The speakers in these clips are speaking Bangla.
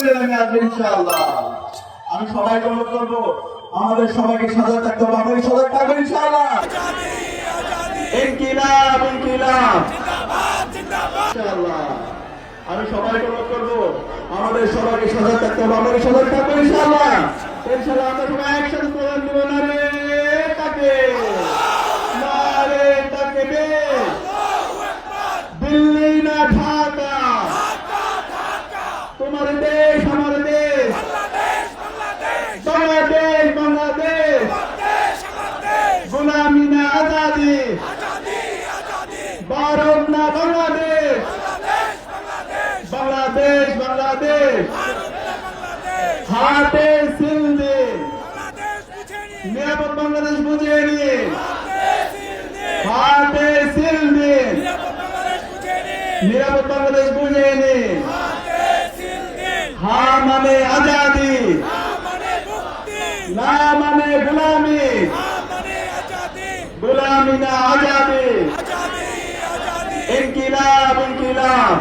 নেমে আসবে ইনশাআল্লাহ। আমি সবাইকে অনুরোধ করবো আমাদের সবাইকে সজাগ থাকতে হবে, আমাদের সজাগ থাকবে ইনশাআল্লাহ। ইনকিলাব ইনকিলাব ইনশাআল্লাহ। আমি সবাইকে অনুরোধ করবো আমাদের সবাইকে সজাগ থাকতে হবে, আমাদের সজাগ থাকবে ইনশাআল্লাহ। ইনশাআল্লাহ আমরা সবাই একসাথে স্লোগান দিব, নারে তাকবীর, নারে তাকবীর, দিল্লি না ঢাকা, তোমার দেশ আমার দেশ, বাংলাদেশ বাংলাদেশ, গোলামি না আজাদি, ভারত না বাংলাদেশ, বাংলাদেশ বাংলাদেশ, হাতে সিল দিন, নিরাপদ বাংলাদেশ বুঝিয়ে নিয়ে, হাতে সিল দিন, নিরাপদ বাংলাদেশ বুঝিয়ে নিন। হা মানে আজাদি, না মানে গোলামি, গোলামি না আজাদি, ইনকিলাব ইনকিলাব,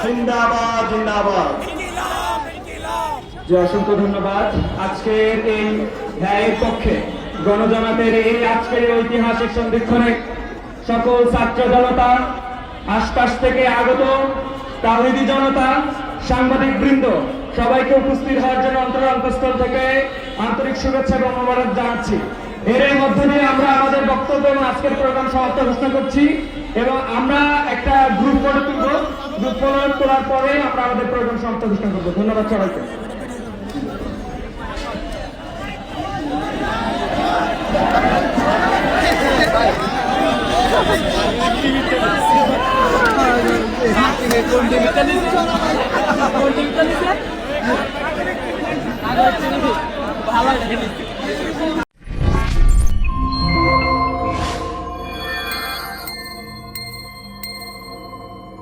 জিন্দাবাদ জিন্দাবাদ। যে অসংখ্য ধন্যবাদ। আজকের এই ন্যায়ের পক্ষে গণজমাতের এই আজকের ঐতিহাসিক সন্ধিক্ষণে সকল ছাত্র জনতা, আশপাশ থেকে আগত তাওহীদি জনতা, সাংবাদিক বৃন্দ সবাইকে উপস্থিত হওয়ার জন্য অন্তঃস্থল থেকে আন্তরিক শুভেচ্ছা এবং মোবারক জানাচ্ছি। এর মধ্য দিয়ে আমরা আমাদের বক্তব্য এবং আজকের প্রোগ্রাম সমাপ্ত ঘোষণা করছি এবং আমরা একটা গ্রুপ ফটো তুলব। গ্রুপ ফটো তোলার পরে আমরা আমাদের প্রোগ্রাম সমাপ্ত ঘোষণা করবো। ধন্যবাদ সবাইকে। ভালো